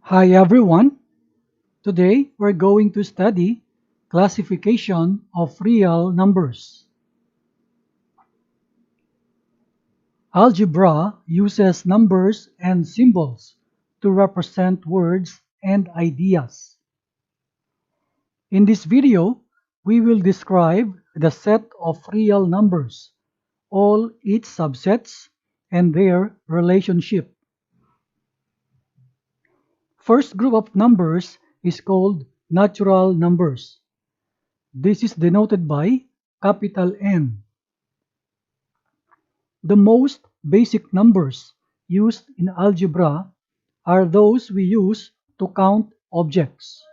Hi everyone. Today we're going to study classification of real numbers. Algebra uses numbers and symbols to represent words and ideas. In this video, we will describe the set of real numbers, all its subsets, and their relationship. First group of numbers is called natural numbers. This is denoted by capital N. The most basic numbers used in algebra are those we use to count objects.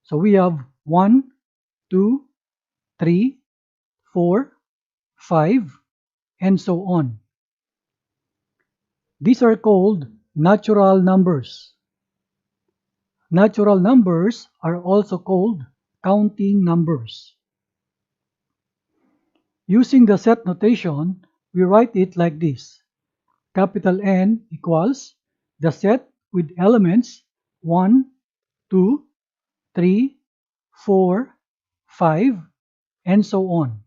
So we have 1, 2, 3, 4, 5, and so on. These are called natural numbers. Natural numbers are also called counting numbers. Using the set notation, we write it like this. Capital N equals the set with elements 1, 2, 3, 4, 5, and so on.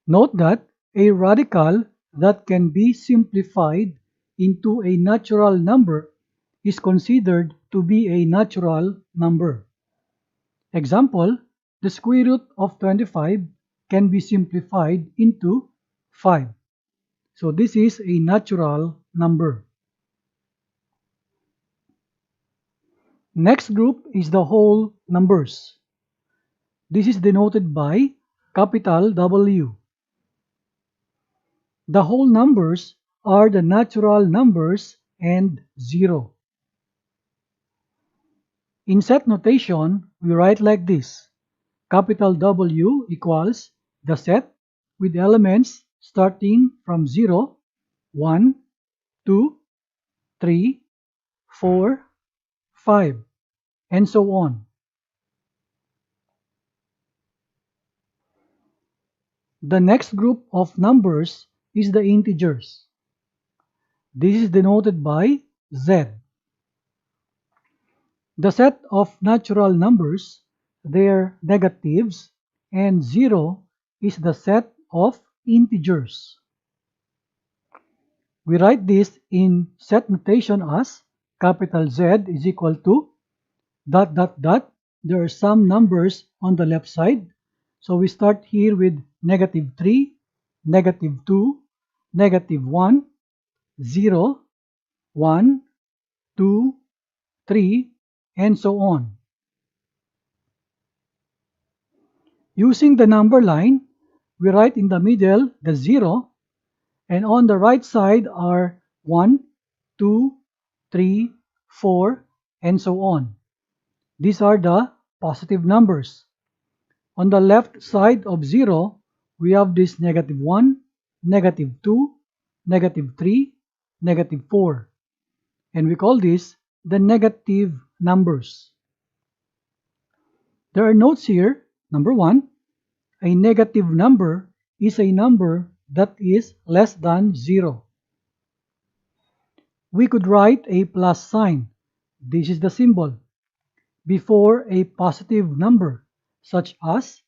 Note that a radical that can be simplified into a natural number is considered to be a natural number. Example, the square root of 25 can be simplified into 5. So this is a natural number. Next group is the whole numbers. This is denoted by capital W. The whole numbers are the natural numbers and 0. In set notation, we write like this. Capital W equals the set with elements starting from 0, 1, 2, 3, 4, 5, and so on. The next group of numbers is the integers. This is denoted by Z. The set of natural numbers, their negatives, and 0 is the set of integers. We write this in set notation as capital Z is equal to ... There are some numbers on the left side. So we start here with negative 3, negative 2, negative 1, 0, 1, 2, 3, and so on. Using the number line, we write in the middle the 0, and on the right side are 1, 2, 3, 4, and so on. These are the positive numbers. On the left side of 0, we have this negative 1, negative 2, negative 3, negative 4. And we call this the negative numbers. There are notes here. Number 1, a negative number is a number that is less than 0. We could write a plus sign. This is the symbol before a positive number, such as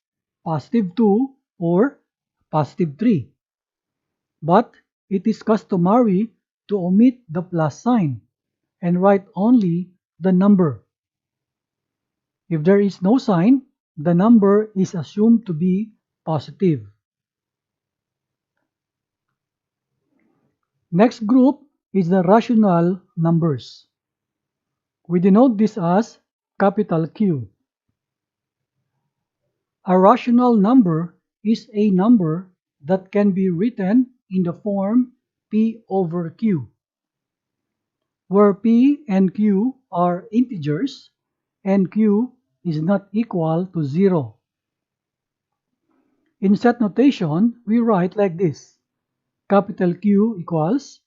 positive 2 or positive 3. But it is customary to omit the plus sign and write only the number. If there is no sign, the number is assumed to be positive. Next group is the rational numbers. We denote this as capital Q. A rational number is a number that can be written in the form P over Q, where P and Q are integers and Q is not equal to 0. In set notation, we write like this. Capital Q equals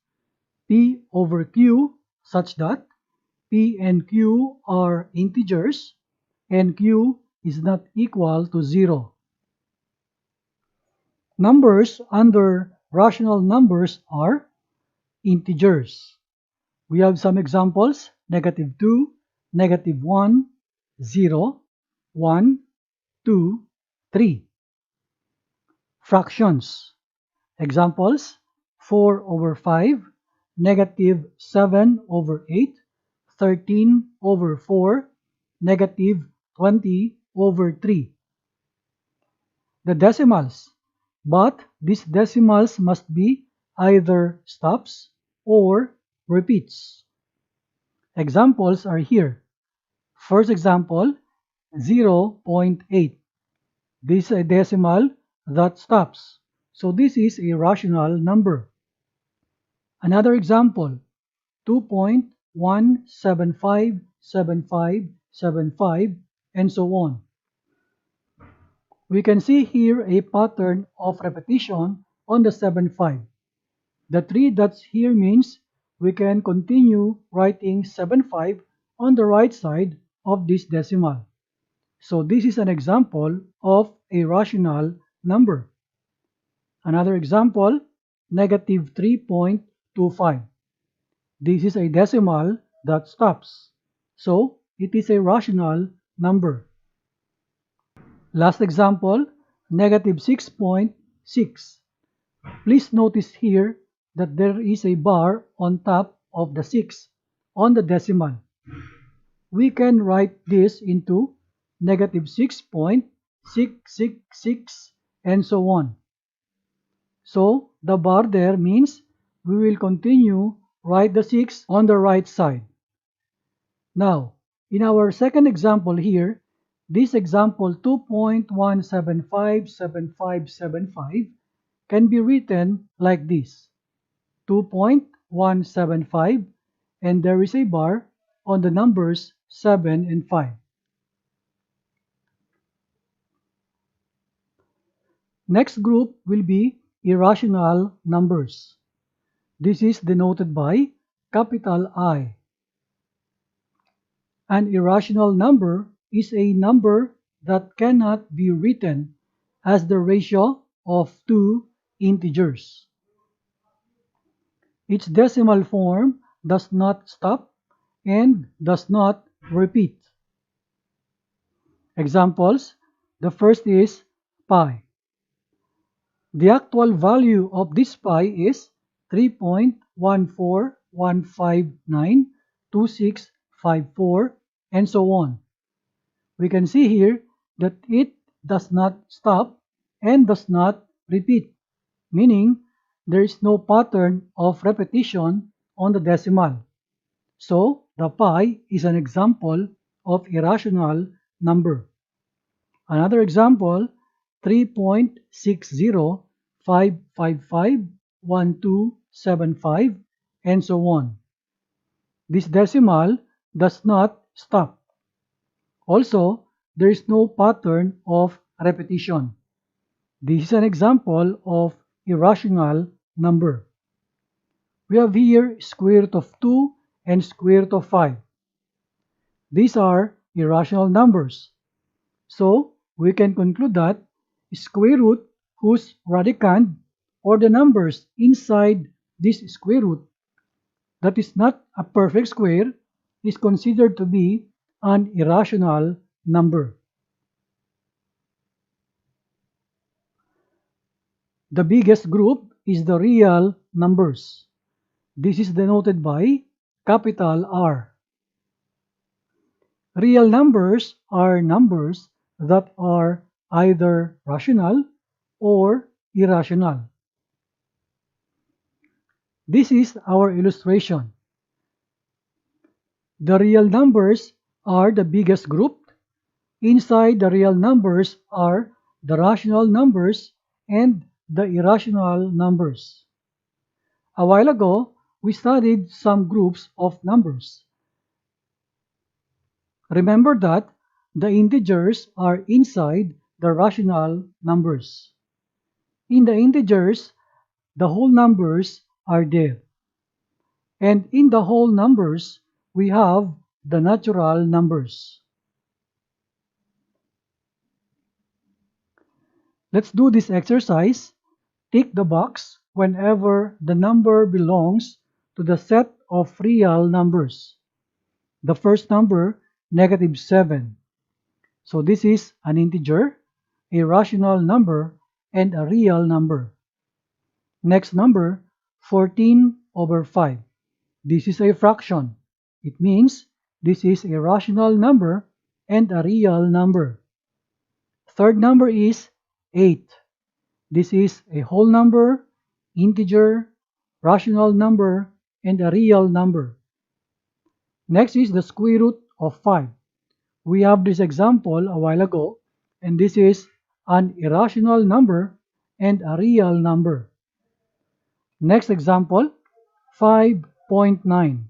P over Q such that P and Q are integers and Q is not equal to 0. Numbers under rational numbers are integers. We have some examples: -2, -1, 0, 1, 2, 3. Fractions. Examples: 4 over 5, -7 over 8, 13 over 4, -20 over 3. The decimals. But these decimals must be either stops or repeats. Examples are here. First example, 0.8. This is a decimal that stops. So this is a rational number. Another example, 2.1757575 and so on. We can see here a pattern of repetition on the 75. The 3 dots here means we can continue writing 75 on the right side of this decimal. So this is an example of a rational number. Another example, -3.25. This is a decimal that stops. So it is a rational number. Last example, -6.6. Please notice here that there is a bar on top of the 6 on the decimal. We can write this into -6.666 and so on. So the bar there means we will continue write the 6 on the right side. Now, in our second example here, this example 2.1757575 can be written like this: 2.175, and there is a bar on the numbers 7 and 5. Next group will be irrational numbers. This is denoted by capital I. An irrational number is a number that cannot be written as the ratio of two integers. Its decimal form does not stop and does not repeat. Examples: the first is pi. The actual value of this pi is 3.141592654 and so on. We can see here that it does not stop and does not repeat, meaning there is no pattern of repetition on the decimal. So the pi is an example of irrational number. Another example, 3.605551275 and so on. This decimal does not stop. Also, there is no pattern of repetition. This is an example of irrational number. We have here square root of 2 and square root of 5. These are irrational numbers. So, we can conclude that square root whose radicand or the numbers inside this square root that is not a perfect square is considered to be an irrational number. The biggest group is the real numbers. This is denoted by capital R. Real numbers are numbers that are either rational or irrational. This is our illustration. The real numbers are the biggest group. Inside the real numbers are the rational numbers and the irrational numbers. A while ago, we studied some groups of numbers. Remember that the integers are inside the rational numbers. In the integers, the whole numbers are there. And in the whole numbers, we have the natural numbers. Let's do this exercise. Tick the box whenever the number belongs to the set of real numbers. The first number, -7. So this is an integer, a rational number, and a real number. Next number, 14/5. This is a fraction. It means this is a rational number and a real number. Third number is 8. This is a whole number, integer, rational number, and a real number. Next is the square root of 5. We have this example a while ago, and this is an irrational number and a real number. Next example, 5.9.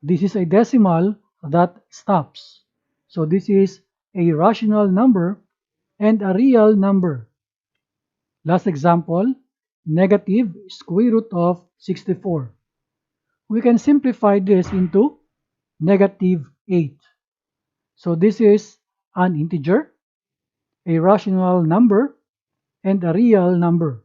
This is a decimal that stops. So this is a rational number and a real number. Last example, negative square root of 64. We can simplify this into -8. So this is an integer, a rational number, and a real number.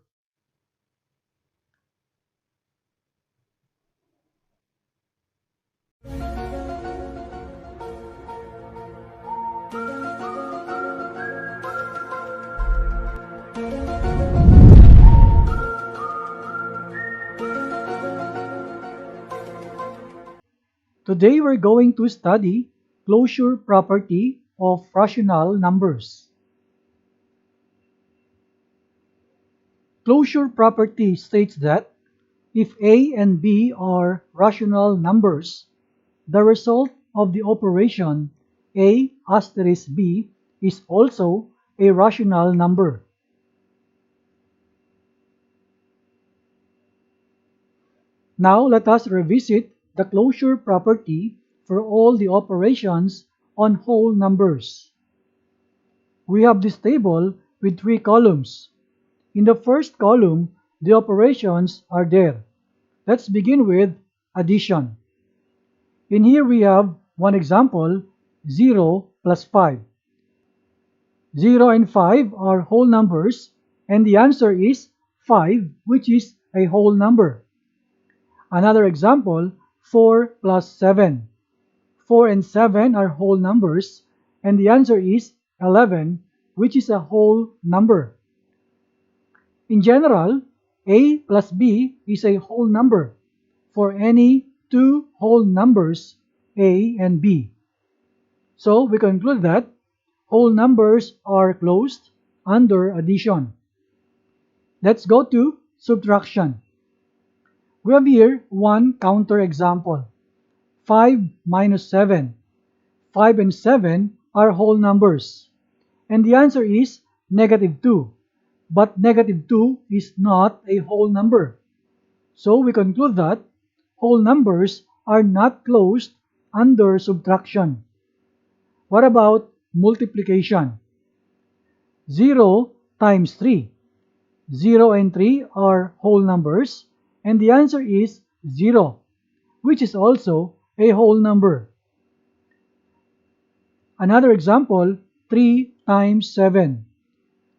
Today we're going to study closure property of rational numbers. Closure property states that if A and B are rational numbers, the result of the operation A asterisk B is also a rational number. Now let us revisit the closure property for all the operations on whole numbers. We have this table with 3 columns. In the first column, the operations are there. Let's begin with addition. In here we have one example, 0 plus 5. 0 and 5 are whole numbers, and the answer is 5, which is a whole number. Another example, 4 plus 7. 4 and 7 are whole numbers, and the answer is 11, which is a whole number. In general, A plus B is a whole number for any two whole numbers, A and B. So we conclude that whole numbers are closed under addition. Let's go to subtraction. We have here one counter example, 5 minus 7. 5 and 7 are whole numbers, and the answer is -2. But -2 is not a whole number. So we conclude that whole numbers are not closed under subtraction. What about multiplication? 0 times 3. 0 and 3 are whole numbers, and the answer is 0, which is also a whole number. Another example, 3 times 7.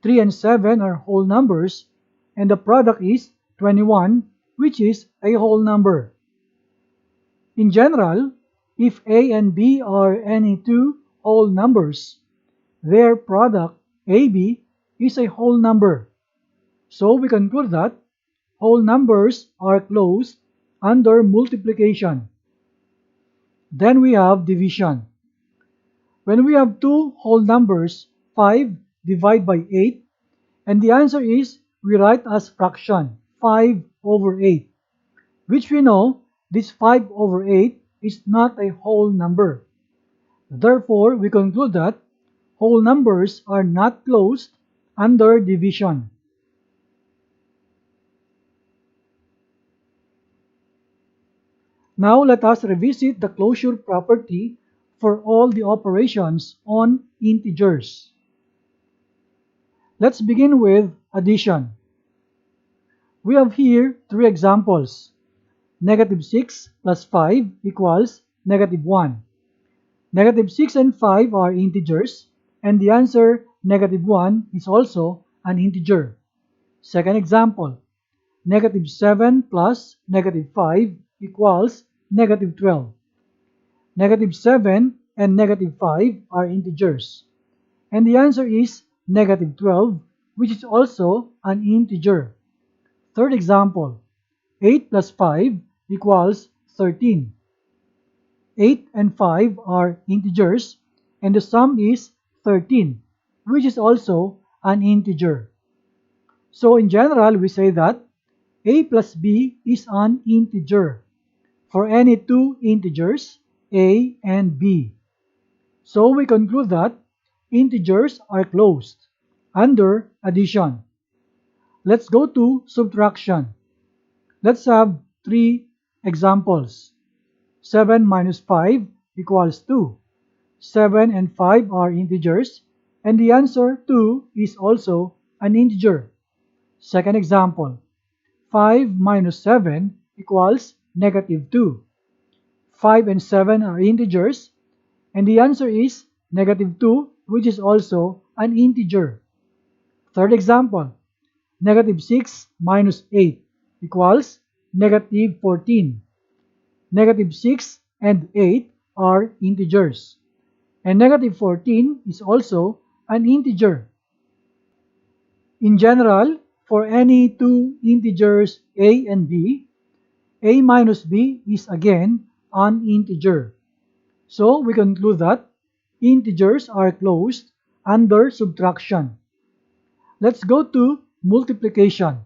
3 and 7 are whole numbers, and the product is 21, which is a whole number. In general, if A and B are any two whole numbers, their product, AB, is a whole number. So we conclude that whole numbers are closed under multiplication. Then we have division. When we have two whole numbers, 5 divided by 8, and the answer is we write as fraction 5/8, which we know this 5/8 is not a whole number. Therefore, we conclude that whole numbers are not closed under division. Now let us revisit the closure property for all the operations on integers. Let's begin with addition. We have here 3 examples. -6 plus 5 equals -1. -6 and 5 are integers, and the answer -1 is also an integer. Second example, -7 plus -5 equals negative 12. Negative 7 and negative 5 are integers. And the answer is negative 12, which is also an integer. Third example, 8 plus 5 equals 13. 8 and 5 are integers, and the sum is 13, which is also an integer. So in general, we say that a plus b is an integer for any two integers, a and b. So we conclude that integers are closed under addition. Let's go to subtraction. Let's have three examples. 7 minus 5 equals 2. 7 and 5 are integers, and the answer 2 is also an integer. Second example, 5 minus 7 equals negative 2. 5 and 7 are integers, and the answer is negative 2, which is also an integer. Third example, negative 6 minus 8 equals negative 14. Negative 6 and 8 are integers, and negative 14 is also an integer. In general, for any two integers a and b, a minus b is again an integer. So we conclude that integers are closed under subtraction. Let's go to multiplication.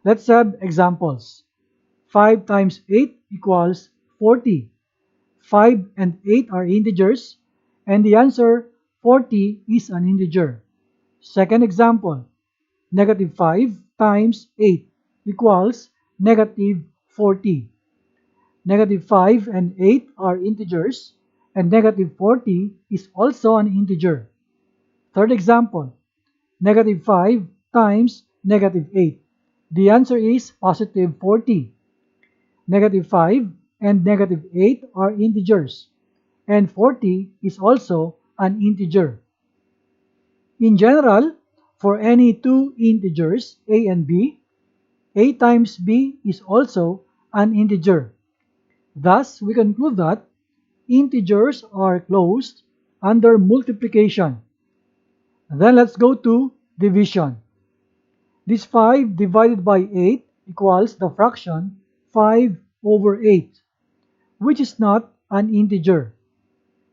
Let's have examples. 5 times 8 equals 40. 5 and 8 are integers, and the answer 40 is an integer. Second example, negative 5 times 8 equals negative 40. Negative 5 and 8 are integers, and negative 40 is also an integer. Third example, negative 5 times negative 8. The answer is positive 40. Negative 5 and negative 8 are integers, and 40 is also an integer. In general, for any two integers a and b, a times b is also an integer. Thus, we conclude that integers are closed under multiplication. Then let's go to division. This 5 divided by 8 equals the fraction 5 over 8, which is not an integer.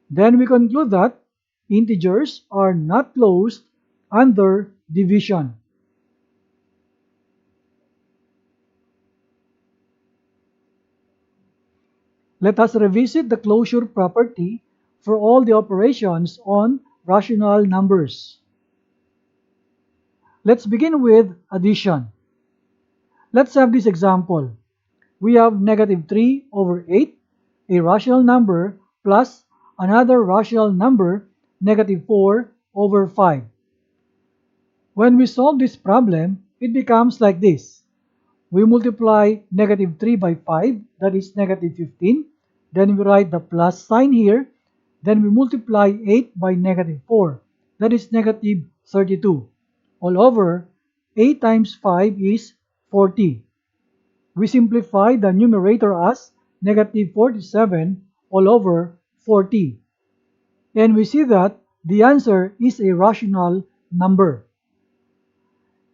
Then we conclude that integers are not closed under division. Let us revisit the closure property for all the operations on rational numbers. Let's begin with addition. Let's have this example. We have negative 3 over 8, a rational number, plus another rational number, negative 4 over 5. When we solve this problem, it becomes like this. We multiply negative 3 by 5, that is negative 15. Then we write the plus sign here. Then we multiply 8 by negative 4, that is negative 32. All over, 8 times 5 is 40. We simplify the numerator as negative 47 all over 40. And we see that the answer is a rational number.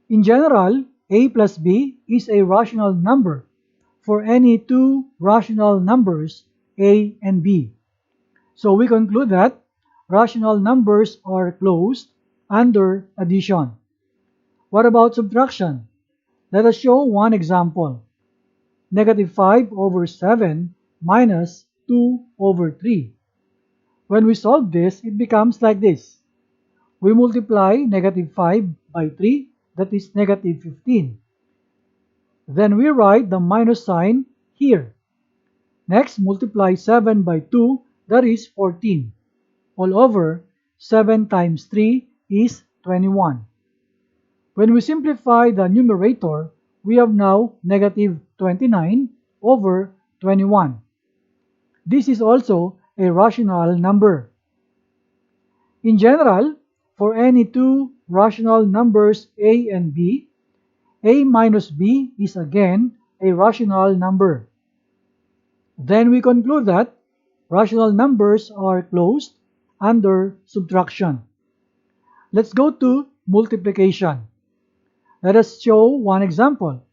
In general, a plus b is a rational number for any two rational numbers a and b. So we conclude that rational numbers are closed under addition. What about subtraction? Let us show one example. Negative 5 over 7 minus 2 over 3. When we solve this, it becomes like this. We multiply negative 5 by 3, that is negative 15. Then we write the minus sign here. Next, multiply 7 by 2, that is 14. All over, 7 times 3 is 21. When we simplify the numerator, we have now negative 29 over 21. This is also a rational number. In general, for any two rational numbers a and b, a minus b is again a rational number. Then we conclude that rational numbers are closed under subtraction. Let's go to multiplication. Let us show one example.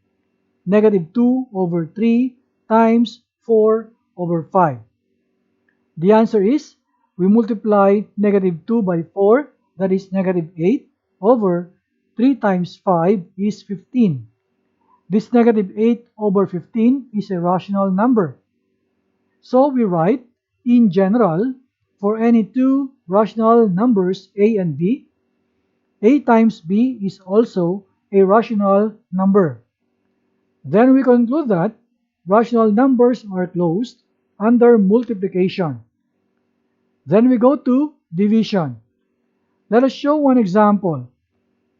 Negative 2 over 3 times 4 over 5. The answer is, we multiply negative 2 by 4, that is negative 8, over 3 times 5 is 15. This negative 8 over 15 is a rational number. So we write, in general, for any two rational numbers a and b, a times b is also a rational number. Then we conclude that rational numbers are closed under multiplication. Then we go to division. Let us show one example.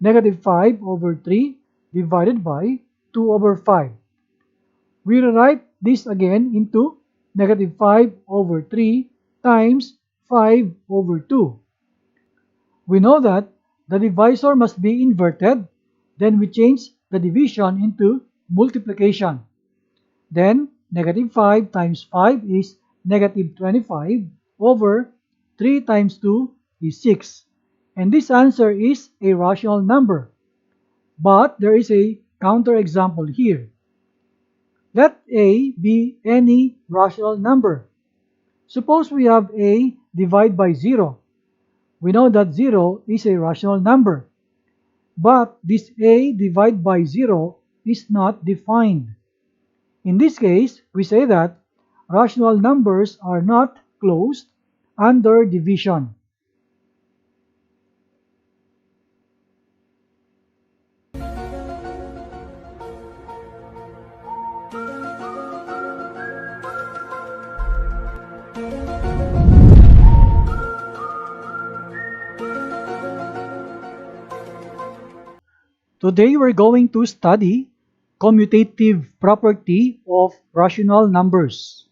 Negative 5 over 3 divided by 2 over 5. We rewrite this again into negative 5 over 3 times 5 over 2. We know that the divisor must be inverted. Then we change the division into multiplication. Then negative 5 times 5 is negative 25 over 3 times 2 is 6. And this answer is a rational number. But there is a counterexample here. Let a be any rational number. Suppose we have a divided by 0. We know that 0 is a rational number. But this a divided by 0 is not defined. In this case, we say that rational numbers are not closed under division. Today we're going to study commutative property of rational numbers.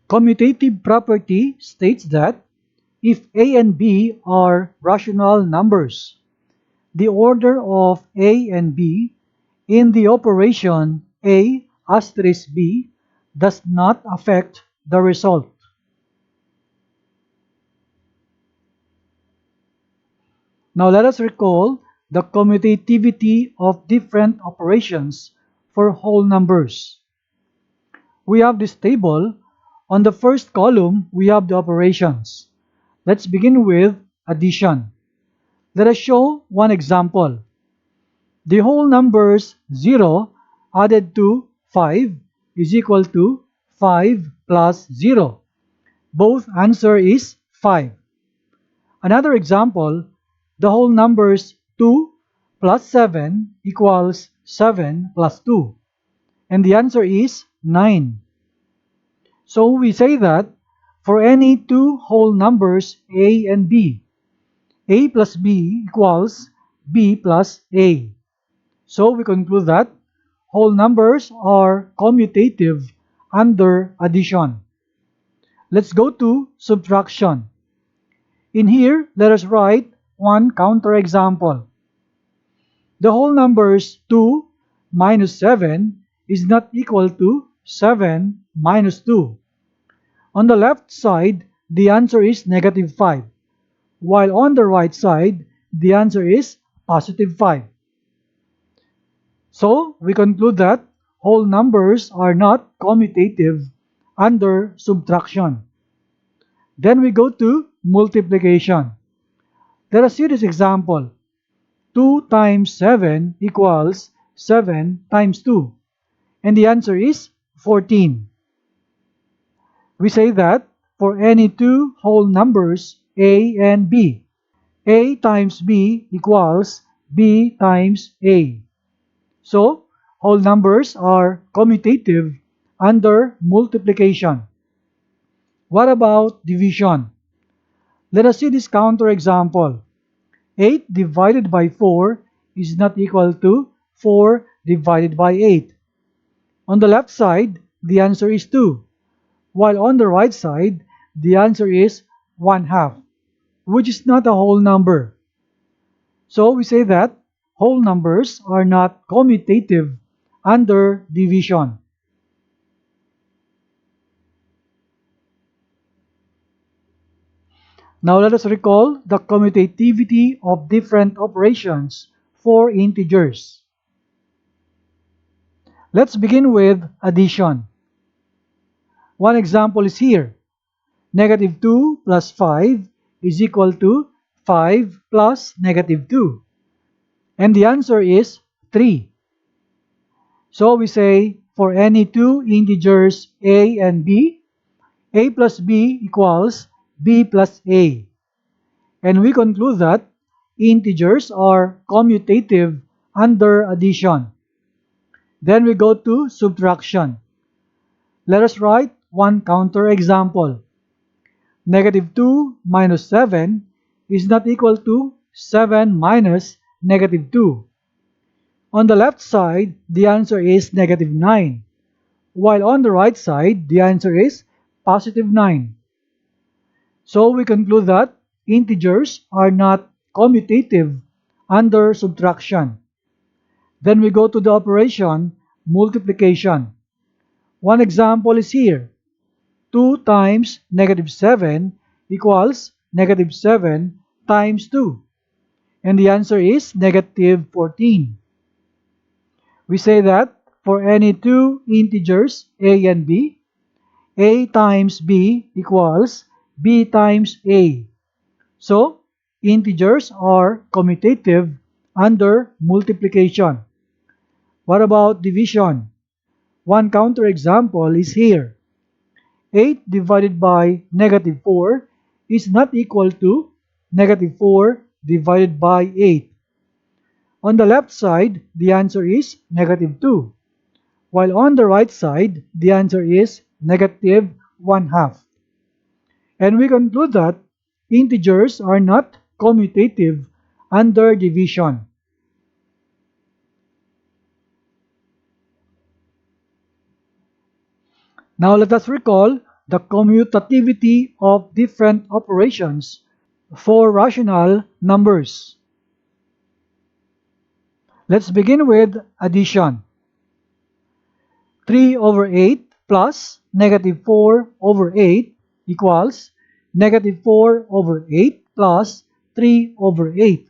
Commutative property states that if a and b are rational numbers, the order of a and b in the operation a asterisk b does not affect the result. Now let us recall the commutativity of different operations for whole numbers. We have this table. On the first column, we have the operations. Let's begin with addition. Let us show one example. The whole numbers 0 added to 5 is equal to 5 plus 0. Both answer is 5. Another example, the whole numbers 2 plus 7 equals 7 plus 2. And the answer is 9. So we say that for any two whole numbers a and b, a plus b equals b plus a. So we conclude that whole numbers are commutative under addition. Let's go to subtraction. In here, let us write one counterexample. The whole numbers 2 minus 7 is not equal to 7 minus 2. On the left side, the answer is negative 5, while on the right side, the answer is positive 5. So, we conclude that whole numbers are not commutative under subtraction. Then we go to multiplication. Let us see this example. 2 times 7 equals 7 times 2. And the answer is 14. We say that for any two whole numbers a and b, a times b equals b times a. So, whole numbers are commutative under multiplication. What about division? Let us see this counterexample. 8 divided by 4 is not equal to 4 divided by 8. On the left side, the answer is 2, while on the right side, the answer is 1/2, which is not a whole number. So we say that whole numbers are not commutative under division. Now let us recall the commutativity of different operations for integers. Let's begin with addition. One example is here. Negative 2 plus 5 is equal to 5 plus negative 2. And the answer is 3. So we say for any two integers a and b, a plus b equals b plus a. And we conclude that integers are commutative under addition. Then we go to subtraction. Let us write one counter example. Negative 2 minus 7 is not equal to 7 minus negative 2. On the left side, the answer is negative 9, while on the right side, the answer is positive 9. So we conclude that integers are not commutative under subtraction. Then we go to the operation multiplication. One example is here. 2 times negative 7 equals negative 7 times 2. And the answer is negative 14. We say that for any two integers a and b, a times b equals b times a. So, integers are commutative under multiplication. What about division? One counterexample is here. 8 divided by negative 4 is not equal to negative 4 divided by 8. On the left side, the answer is negative 2, while on the right side, the answer is negative 1/2. And we conclude that integers are not commutative under division. Now let us recall the commutativity of different operations for rational numbers. Let's begin with addition. 3 over 8 plus negative 4 over 8 equals negative 4 over 8 plus 3 over 8.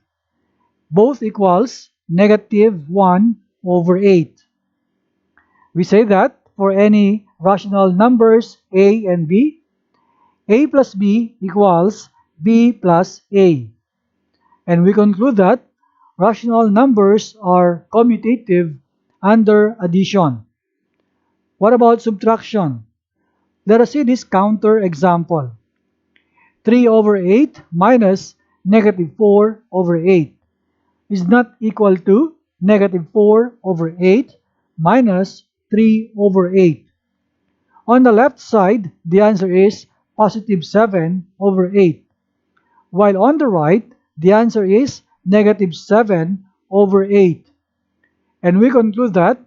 Both equals negative 1 over 8. We say that for any rational numbers a and b, a plus b equals b plus a. And we conclude that rational numbers are commutative under addition. What about subtraction? Let us see this counter example. 3 over 8 minus negative 4 over 8 is not equal to negative 4 over 8 minus 3 over 8. On the left side, the answer is positive 7 over 8, while on the right, the answer is negative 7 over 8. And we conclude that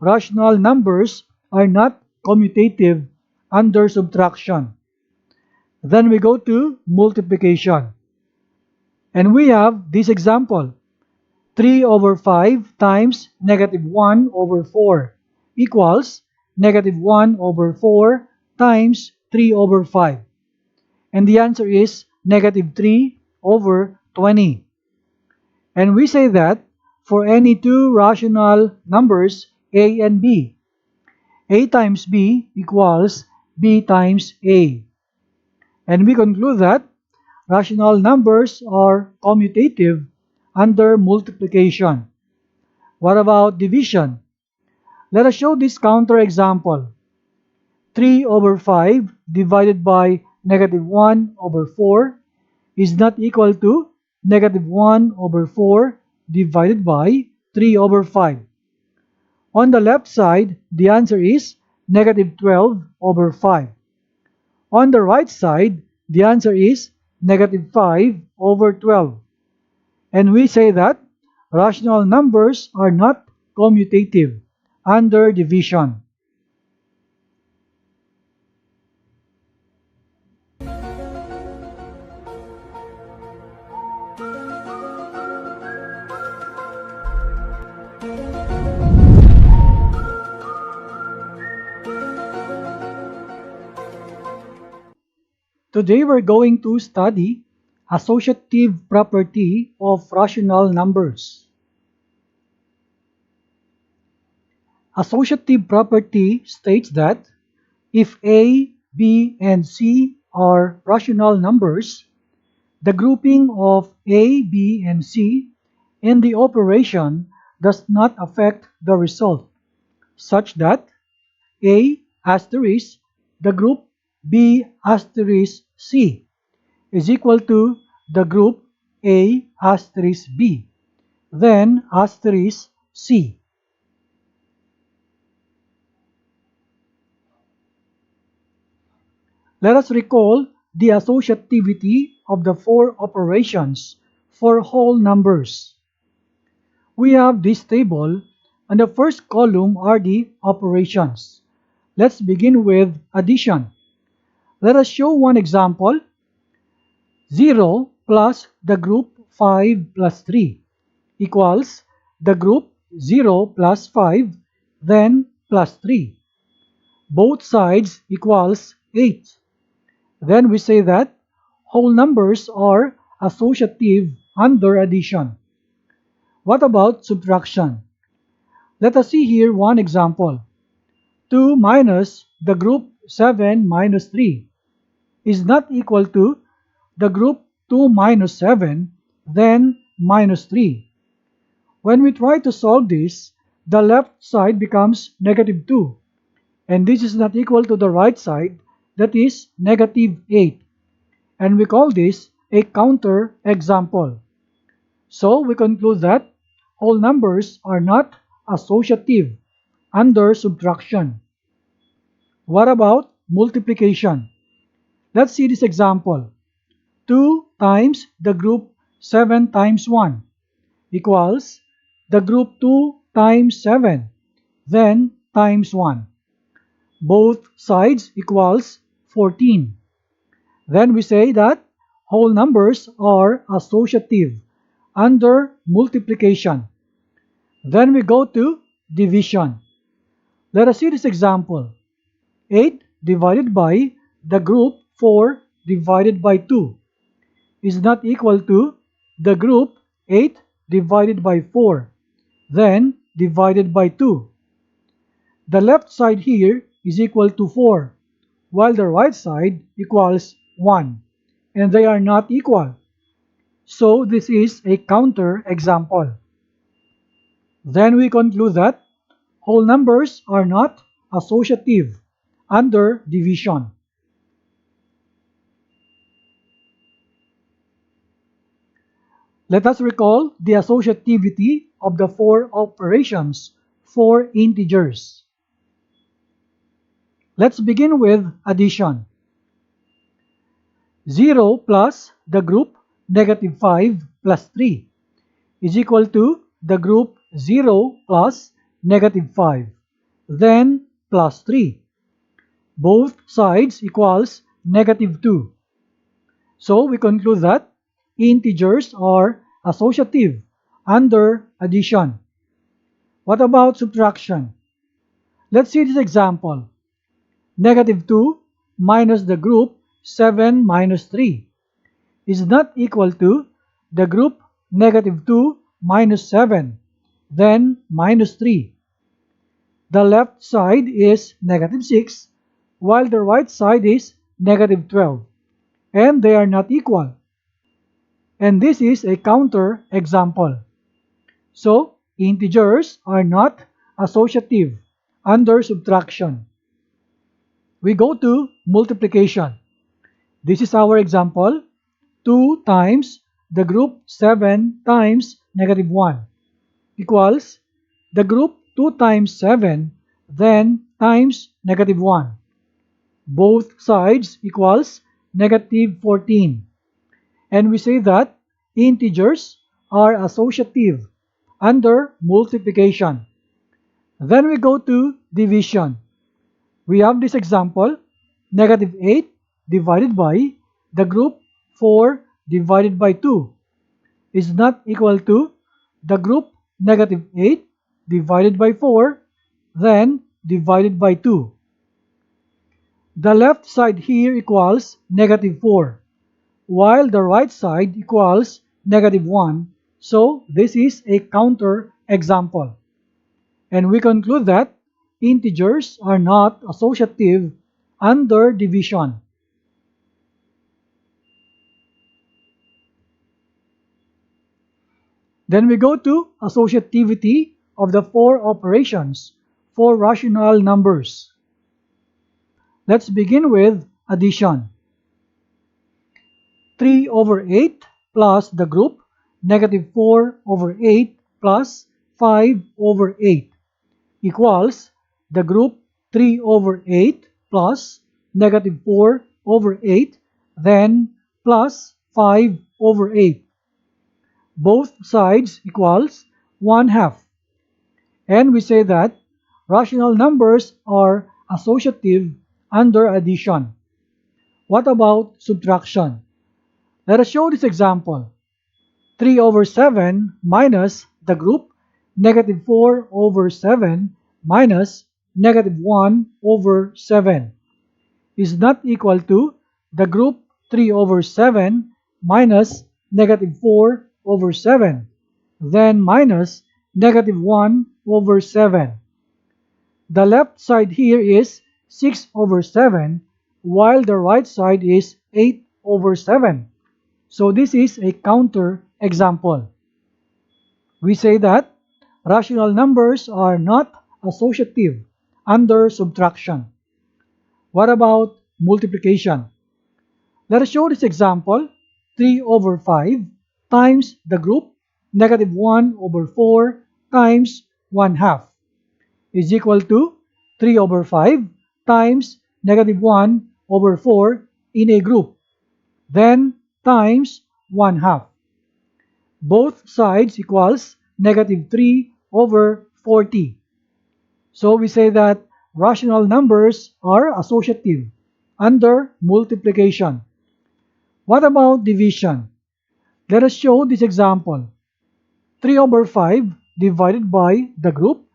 rational numbers are not commutative under subtraction. Then we go to multiplication. And we have this example. 3 over 5 times negative 1 over 4 equals negative 1 over 4 times 3 over 5. And the answer is negative 3 over 20. And we say that for any two rational numbers a and b, a times b equals b times a. And we conclude that rational numbers are commutative under multiplication. What about division? Let us show this counter example. 3 over 5 divided by negative 1 over 4 is not equal to negative 1 over 4 divided by 3 over 5. On the left side, the answer is negative 12 over 5. On the right side, the answer is negative 5 over 12. And we say that rational numbers are not commutative under division. Today we're going to study associative property of rational numbers. Associative property states that if A, B, and C are rational numbers, the grouping of A, B, and C in the operation does not affect the result, such that A asterisk the group B asterisk C is equal to the group A asterisk B, then asterisk C. Let us recall the associativity of the four operations for whole numbers. We have this table, and the first column are the operations. Let's begin with addition. Let us show one example. 0 plus the group 5 plus 3 equals the group 0 plus 5, then plus 3. Both sides equals 8. Then we say that whole numbers are associative under addition. What about subtraction? Let us see here one example. 2 minus the group 7 minus 3 is not equal to the group 2 minus 7, then minus 3. When we try to solve this, the left side becomes negative 2, and this is not equal to the right side, that is negative 8. And we call this a counter example. So we conclude that whole numbers are not associative under subtraction. What about multiplication? Let's see this example. 2 times the group 7 times 1 equals the group 2 times 7, then times 1. Both sides equals 14. Then we say that whole numbers are associative under multiplication. Then we go to division. Let us see this example. 8 divided by the group 4 divided by 2 is not equal to the group 8 divided by 4, then divided by 2. The left side here is equal to 4, while the right side equals 1, and they are not equal. So this is a counter example. Then we conclude that whole numbers are not associative under division. Let us recall the associativity of the four operations for integers. Let's begin with addition. 0 plus the group negative 5 plus 3 is equal to the group 0 plus negative 5, then plus 3. Both sides equals negative 2. So we conclude that integers are associative under addition. What about subtraction? Let's see this example. Negative 2 minus the group 7 minus 3 is not equal to the group negative 2 minus 7, then minus 3. The left side is negative 6, while the right side is negative 12, and they are not equal. And this is a counter example. So, integers are not associative under subtraction. We go to multiplication. This is our example. 2 times the group 7 times negative 1 equals the group 2 times 7, then times negative 1. Both sides equals negative 14. And we say that integers are associative under multiplication. Then we go to division. We have this example, negative 8 divided by the group 4 divided by 2 is not equal to the group negative 8 divided by 4, then divided by 2. The left side here equals negative 4, while the right side equals negative 1. So this is a counter example. And we conclude that integers are not associative under division. Then we go to associativity of the four operations for rational numbers. Let's begin with addition. 3 over 8 plus the group negative 4 over 8 plus 5 over 8 equals the group 3 over 8 plus negative 4 over 8 then plus 5 over 8. Both sides equals 1/2. And we say that rational numbers are associative under addition. What about subtraction? Let us show this example. 3 over 7 minus the group negative 4 over 7 minus negative 1 over 7 is not equal to the group 3 over 7 minus negative 4 over 7 then minus negative 1 over 7. The left side here is 6 over 7 while the right side is 8 over 7. So this is a counter example. We say that rational numbers are not associative under subtraction. What about multiplication? Let us show this example. 3 over 5 times the group negative 1 over 4 times 1/2 is equal to 3 over 5 times negative 1 over 4 in a group, then times 1/2. Both sides equals negative 3 over 40. So we say that rational numbers are associative under multiplication. What about division? Let us show this example. 3 over 5 divided by the group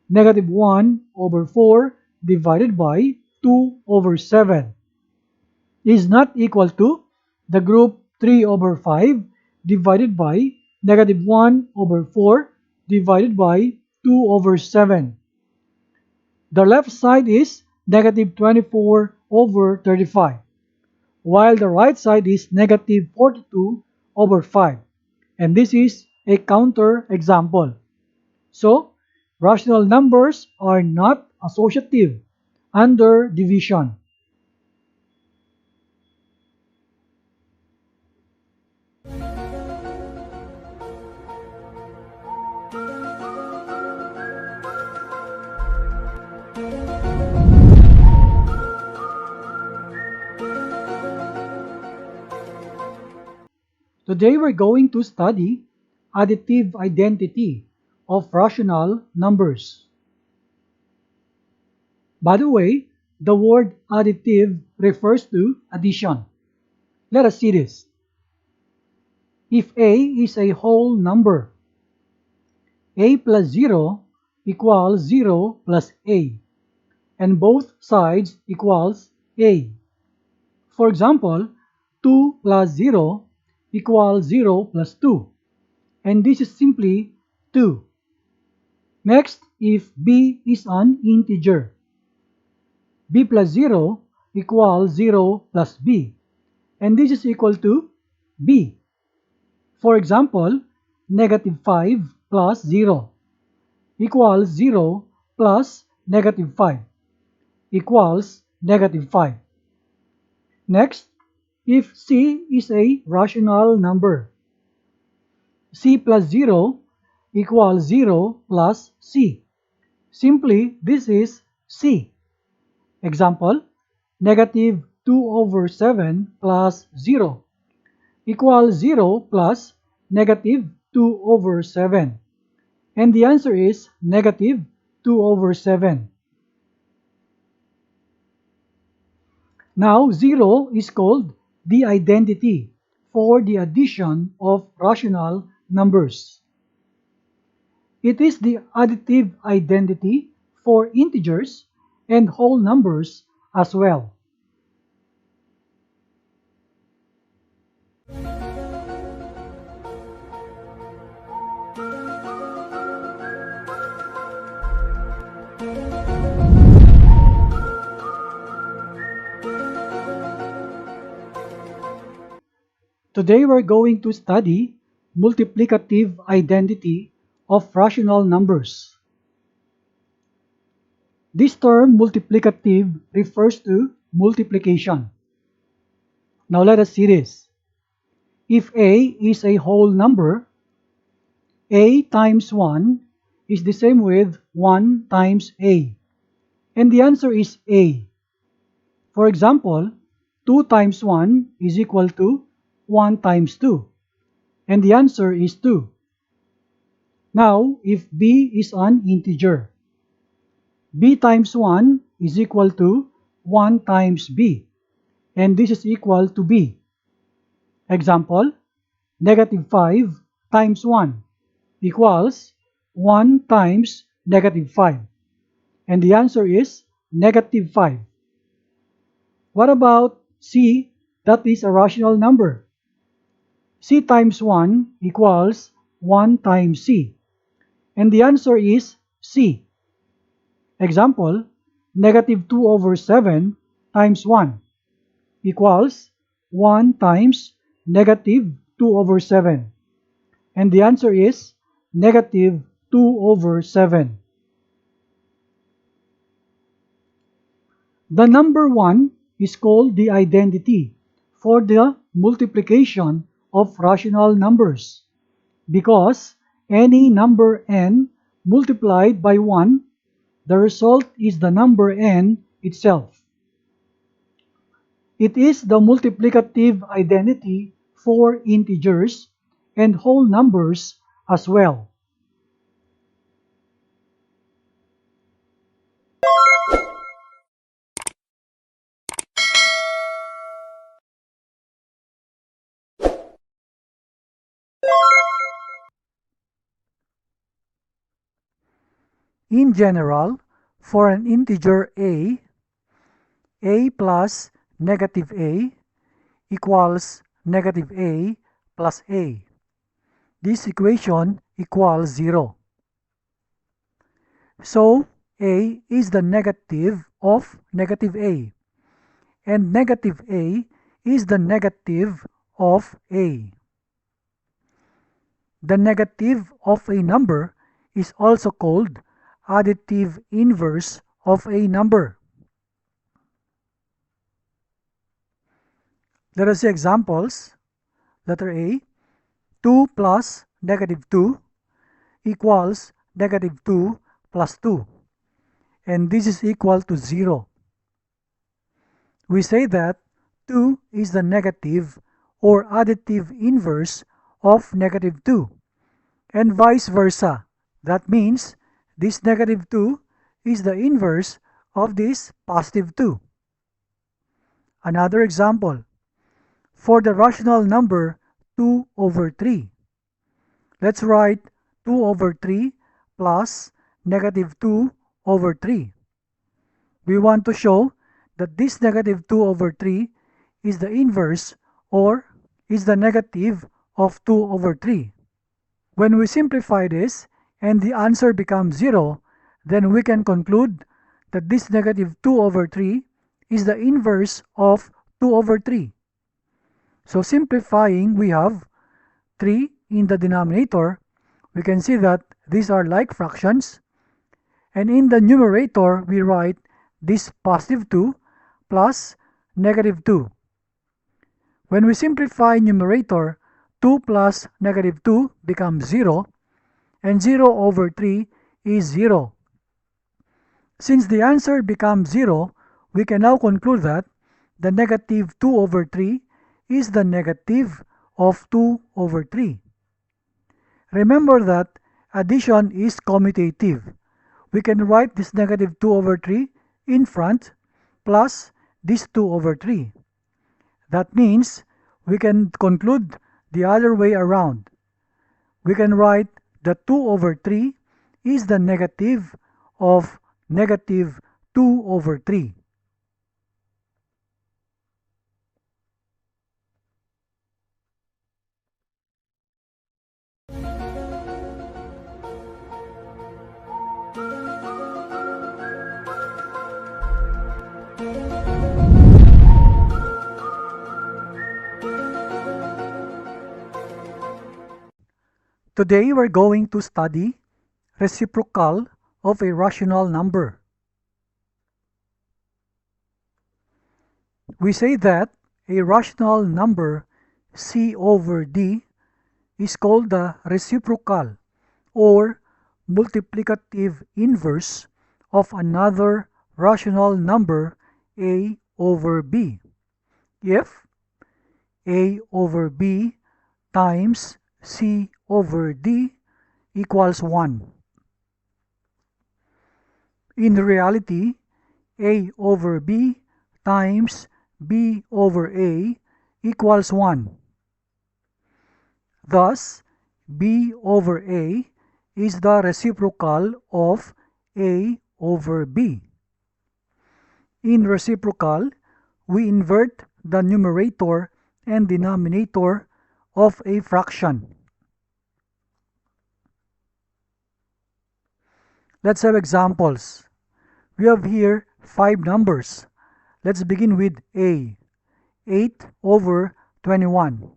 negative 1 over 4 divided by 2 over 7 is not equal to the group 3 over 5 divided by negative 1 over 4 divided by 2 over 7. The left side is negative 24 over 35, while the right side is negative 42 over 5. And this is a counter example. So, rational numbers are not associative under division. Today we're going to study additive identity of rational numbers. By the way, the word additive refers to addition. Let us see this. If a is a whole number, a plus 0 equals 0 plus a, and both sides equals a. For example, 2 plus 0 equals 0 plus 2, and this is simply 2. Next, if b is an integer, b plus 0 equals 0 plus b, and this is equal to b. For example, negative 5 plus 0 equals 0 plus negative 5 equals negative 5. Next, if c is a rational number, c plus 0 equals 0 plus c. Simply, this is c. Example, negative 2 over 7 plus 0 equals 0 plus negative 2 over 7. And the answer is negative 2 over 7. Now, 0 is called the identity for the addition of rational numbers. It is the additive identity for integers and whole numbers as well. Today we're going to study multiplicative identity of rational numbers. This term multiplicative refers to multiplication. Now let us see this. If A is a whole number, A times 1 is the same with 1 times A. And the answer is A. For example, 2 times 1 is equal to 1 times 2. And the answer is 2. Now, if B is an integer, B times 1 is equal to 1 times B. And this is equal to B. Example, negative 5 times 1 equals 1 times negative 5. And the answer is negative 5. What about C, that is a rational number? C times 1 equals 1 times C. And the answer is C. Example, negative 2 over 7 times 1 equals 1 times negative 2 over 7. And the answer is negative 2 over 7. The number 1 is called the identity for the multiplication of rational numbers because any number n multiplied by 1, the result is the number n itself. It is the multiplicative identity for integers and whole numbers as well. In general, for an integer a plus negative a equals negative a plus a. This equation equals 0. So, a is the negative of negative a, and negative a is the negative of a. The negative of a number is also called additive inverse of a number. Let us see examples. Letter A, 2 plus negative 2 equals negative 2 plus 2. And this is equal to 0. We say that 2 is the negative or additive inverse of negative 2, and vice versa. That means this negative 2 is the inverse of this positive 2. Another example, for the rational number 2 over 3. Let's write 2 over 3 plus negative 2 over 3. We want to show that this negative 2 over 3 is the inverse or is the negative of 2 over 3. When we simplify this and the answer becomes 0, then we can conclude that this negative 2 over 3 is the inverse of 2 over 3. So simplifying, we have 3 in the denominator. We can see that these are like fractions. And in the numerator, we write this positive 2 plus negative 2. When we simplify numerator, 2 plus negative 2 becomes 0, and 0 over 3 is 0. Since the answer becomes 0, we can now conclude that the negative 2 over 3 is the negative of 2 over 3. Remember that addition is commutative. We can write this negative 2 over 3 in front plus this 2 over 3. That means we can conclude the other way around. We can write the 2 over 3 is the negative of negative 2 over 3. Today we're going to study reciprocal of a rational number. We say that a rational number C over D is called the reciprocal or multiplicative inverse of another rational number A over B. If A over B times C over D equals 1. In reality, A over B times B over A equals 1. Thus, B over A is the reciprocal of A over B. In reciprocal, we invert the numerator and denominator of a fraction. Let's have examples. We have here 5 numbers. Let's begin with A, 8 over 21.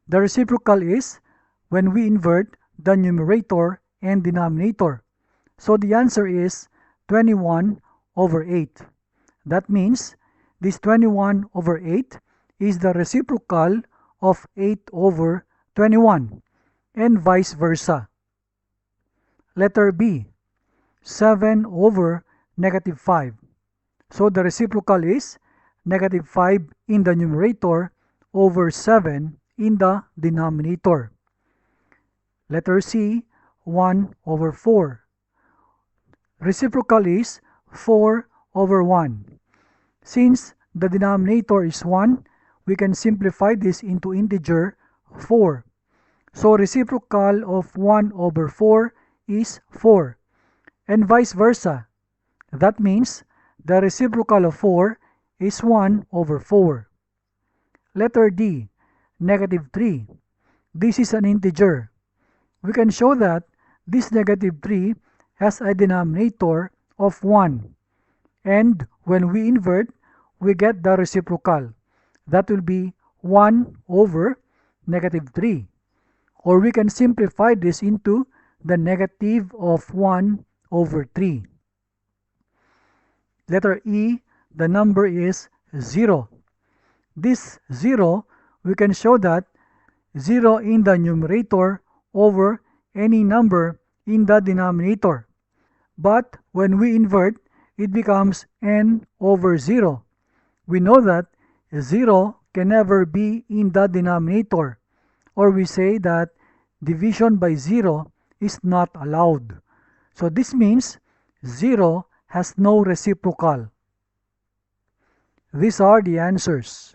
The reciprocal is when we invert the numerator and denominator. So the answer is 21 over 8. That means this 21 over 8 is the reciprocal of 8 over 21 and vice versa. Letter B, 7 over negative 5. So the reciprocal is negative 5 in the numerator over 7 in the denominator. Letter C, 1 over 4. Reciprocal is 4 over 1. Since the denominator is 1, we can simplify this into integer 4. So reciprocal of 1 over 4 is 4. And vice versa. That means the reciprocal of 4 is 1 over 4. Letter D, negative 3. This is an integer. We can show that this negative 3 has a denominator of 1. And when we invert, we get the reciprocal. That will be 1 over negative 3. Or we can simplify this into the negative of 1 over 3. Letter E, the number is 0. This 0, we can show that 0 in the numerator over any number in the denominator. But when we invert, it becomes n over 0. We know that 0 can never be in the denominator, or we say that division by 0 is not allowed. So this means 0 has no reciprocal. These are the answers.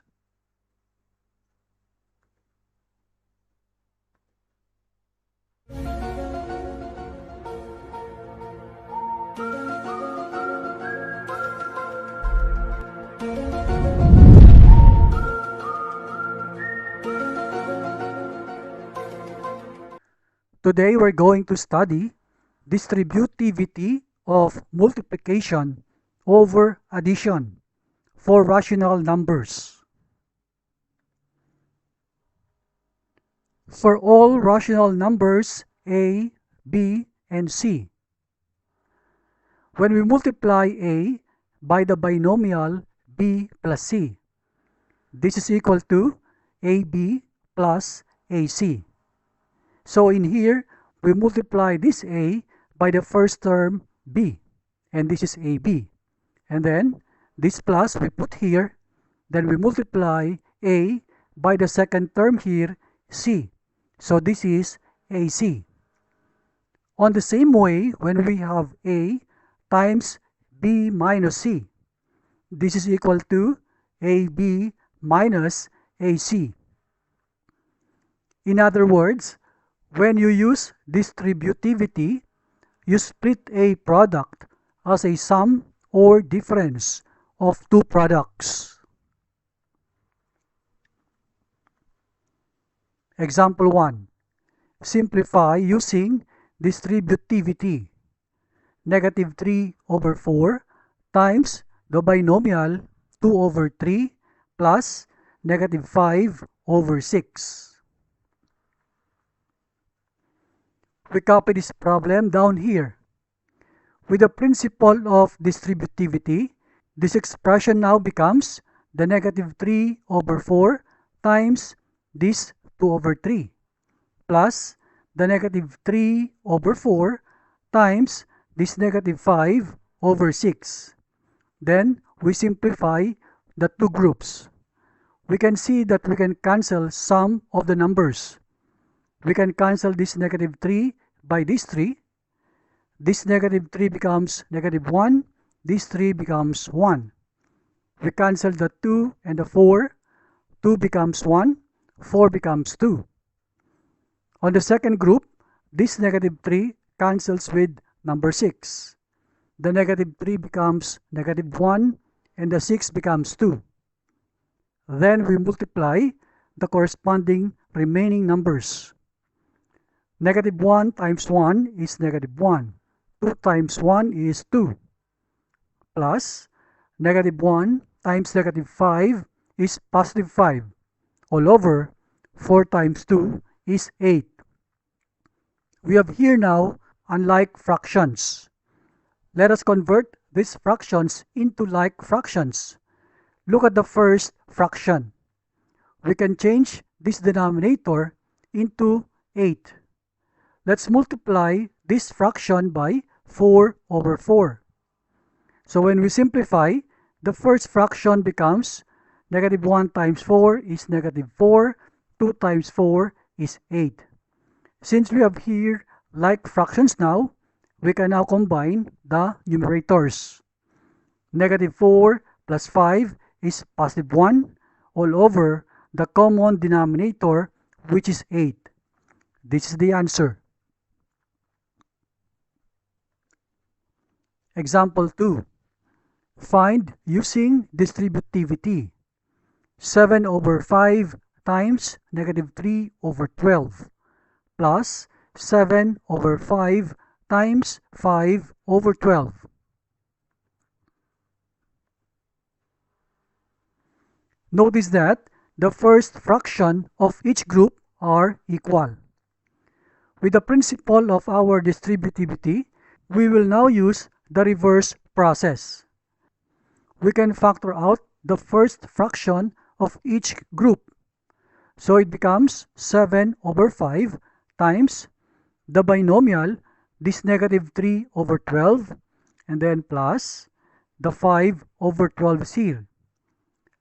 Today we're going to study distributivity of multiplication over addition for rational numbers. For all rational numbers A, B, and C, when we multiply A by the binomial B plus C, this is equal to AB plus AC. So in here, we multiply this A by the first term B, and this is AB. And then this plus we put here, then we multiply A by the second term here, C. So this is AC. On the same way, when we have A times B minus C, this is equal to AB minus AC. In other words, when you use distributivity, you split a product as a sum or difference of two products. Example 1. Simplify using distributivity. Negative 3 over 4 times the binomial 2 over 3 plus negative 5 over 6. we copy this problem down here. With the principle of distributivity, this expression now becomes the negative 3 over 4 times this 2 over 3 plus the negative 3 over 4 times this negative 5 over 6. Then we simplify the two groups. We can see that we can cancel some of the numbers. We can cancel this negative 3 by this 3. This negative 3 becomes negative 1. This 3 becomes 1. We cancel the 2 and the 4. 2 becomes 1. 4 becomes 2. On the second group, this negative 3 cancels with number 6. The negative 3 becomes negative 1 and the 6 becomes 2. Then we multiply the corresponding remaining numbers. Negative 1 times 1 is negative 1. 2 times 1 is 2. Plus negative 1 times negative 5 is positive 5. All over 4 times 2 is 8. We have here now unlike fractions. Let us convert these fractions into like fractions. Look at the first fraction. We can change this denominator into 8. Let's multiply this fraction by 4 over 4. So when we simplify, the first fraction becomes negative 1 times 4 is negative 4. 2 times 4 is 8. Since we have here like fractions now, we can now combine the numerators. Negative 4 plus 5 is positive 1 all over the common denominator, which is 8. This is the answer. Example 2. Find using distributivity 7 over 5 times negative 3 over 12 plus 7 over 5 times 5 over 12. Notice that the first fraction of each group are equal. With the principle of our distributivity, we will now use the reverse process. We can factor out the first fraction of each group. So it becomes 7 over 5 times the binomial, this negative 3 over 12, and then plus the 5 over 12 here.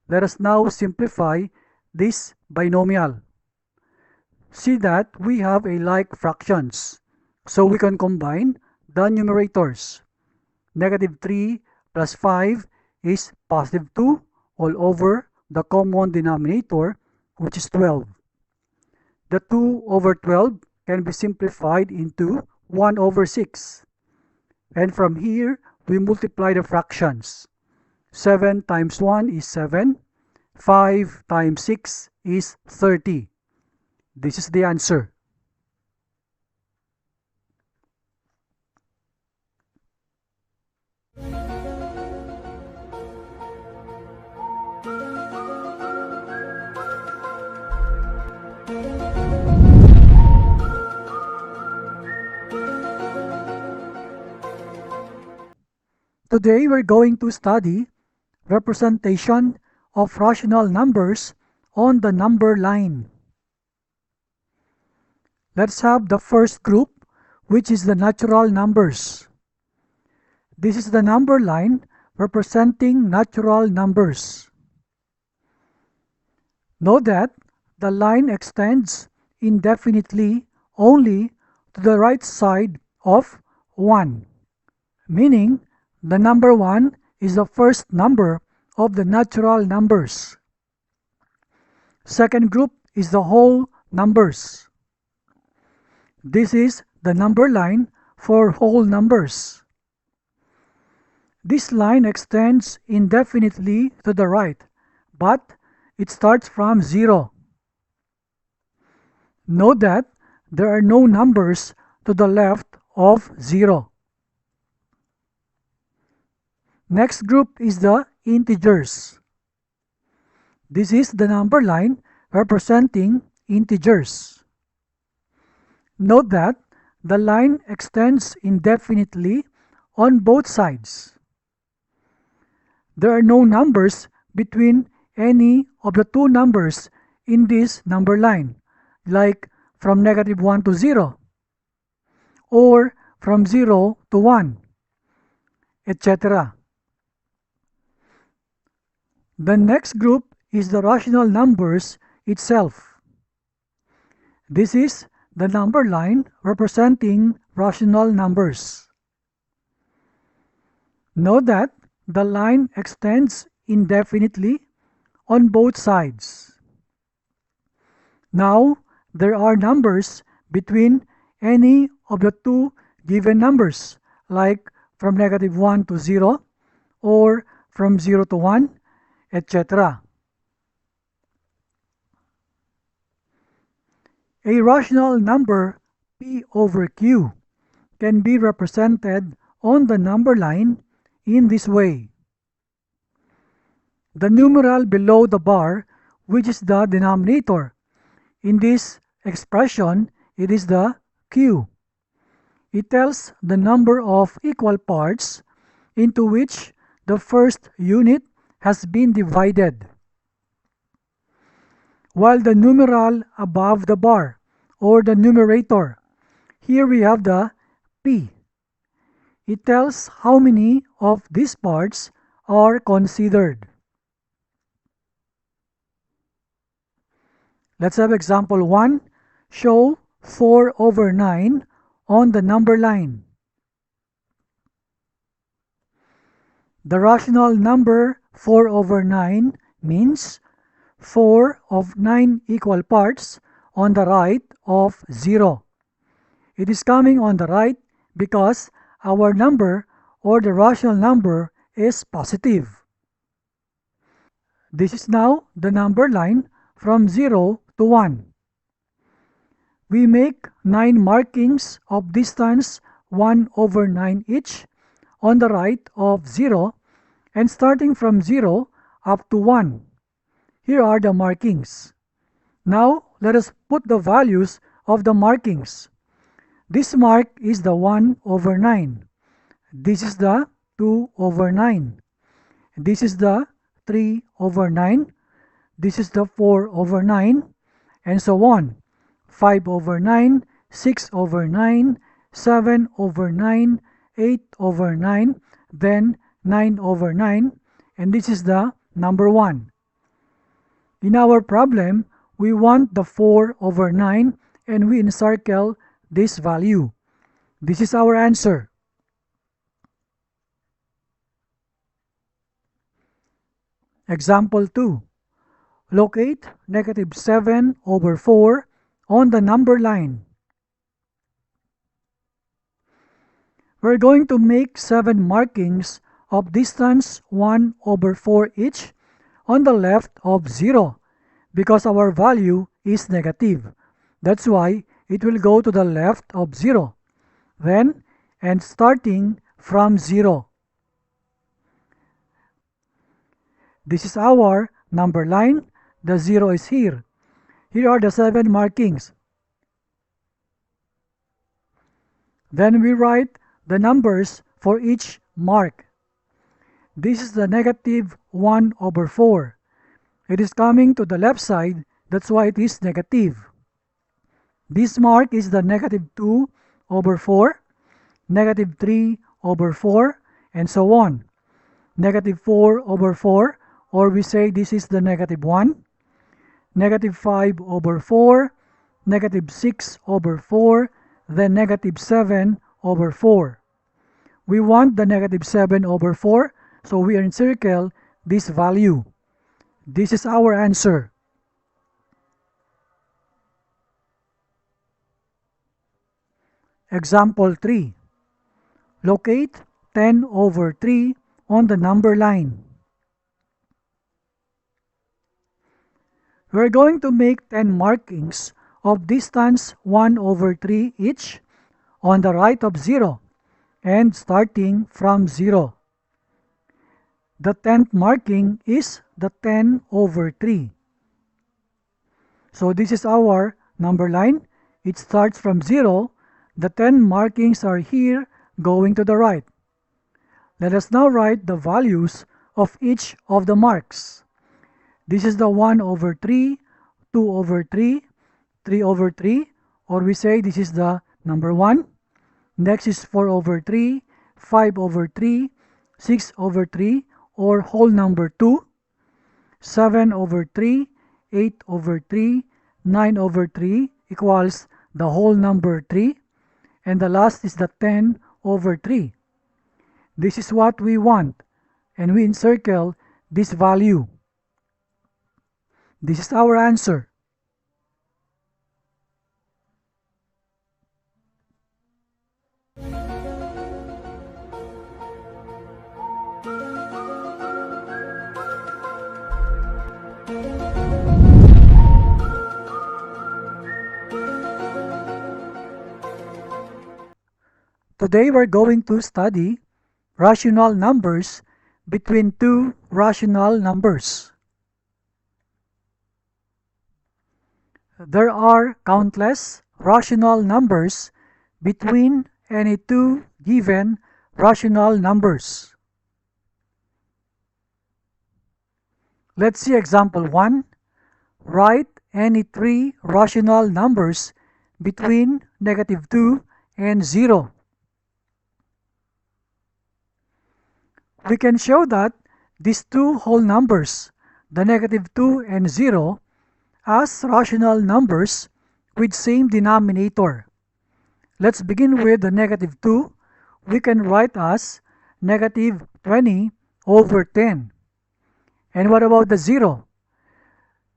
Let us now simplify this binomial. See that we have a like fractions, so we can combine the numerators. Negative 3 plus 5 is positive 2 all over the common denominator, which is 12. The 2 over 12 can be simplified into 1 over 6. And from here, we multiply the fractions. 7 times 1 is 7. 5 times 6 is 30. This is the answer. Today we're going to study representation of rational numbers on the number line. Let's have the first group, which is the natural numbers. This is the number line representing natural numbers. Note that the line extends indefinitely only to the right side of 1, meaning the number 1 is the first number of the natural numbers. Second group is the whole numbers. This is the number line for whole numbers. This line extends indefinitely to the right, but it starts from 0. Note that there are no numbers to the left of 0. Next group is the integers. This is the number line representing integers. Note that the line extends indefinitely on both sides. There are no numbers between any of the two numbers in this number line, like from -1 to 0, or from 0 to 1, etc. The next group is the rational numbers itself. This is the number line representing rational numbers. Note that the line extends indefinitely on both sides. Now, there are numbers between any of the two given numbers, like from -1 to 0, or from 0 to 1, etc. A rational number P over Q can be represented on the number line in this way. The numeral below the bar, which is the denominator. In this expression, it is the Q. It tells the number of equal parts into which the first unit has been divided. While the numeral above the bar, or the numerator, here we have the P. It tells how many of these parts are considered. Let's have example 1. Show 4 over 9 on the number line. The rational number 4 over 9 means 4 of 9 equal parts on the right of 0. It is coming on the right because our number, or the rational number, is positive. This is now the number line from 0 to 1. We make 9 markings of distance 1 over 9 each on the right of 0, and starting from 0 up to 1. Here are the markings. Now, let us put the values of the markings. This mark is the 1 over 9. This is the 2 over 9. This is the 3 over 9. This is the 4 over 9, and so on. 5 over 9, 6 over 9, 7 over 9, 8 over 9, then 9 over 9, and this is the number 1. In our problem, we want the 4 over 9, and we encircle this value. This is our answer. Example 2. Locate -7 over 4 on the number line. We're going to make 7 markings of distance 1 over 4 each on the left of 0 because our value is negative. That's why it will go to the left of 0. Then, and starting from 0. This is our number line. The 0 is here. Here are the 7 markings. Then we write the numbers for each mark. This is the -1 over 4. It is coming to the left side, that's why it is negative. This mark is the -2 over 4, -3 over 4, and so on. -4 over 4, or we say this is the -1. -5 over 4, -6 over 4, then -7 over 4. We want the -7 over 4, so we encircle this value. This is our answer. Example 3. Locate 10 over 3 on the number line. We're going to make 10 markings of distance 1 over 3 each on the right of 0 and starting from 0. The 10th marking is the 10 over 3. So this is our number line. It starts from 0. The 10 markings are here going to the right. Let us now write the values of each of the marks. This is the 1 over 3, 2 over 3, 3 over 3, or we say this is the number 1. Next is 4 over 3, 5 over 3, 6 over 3, or whole number 2, 7 over 3, 8 over 3, 9 over 3 equals the whole number 3, and the last is the 10 over 3. This is what we want, and we encircle this value. This is our answer. Today we're going to study rational numbers between two rational numbers. There are countless rational numbers between any two given rational numbers. Let's see example 1. Write any three rational numbers between -2 and 0. We can show that these two whole numbers, the -2 and 0, as rational numbers with same denominator. Let's begin with the -2. We can write as -20 over 10. And what about the 0?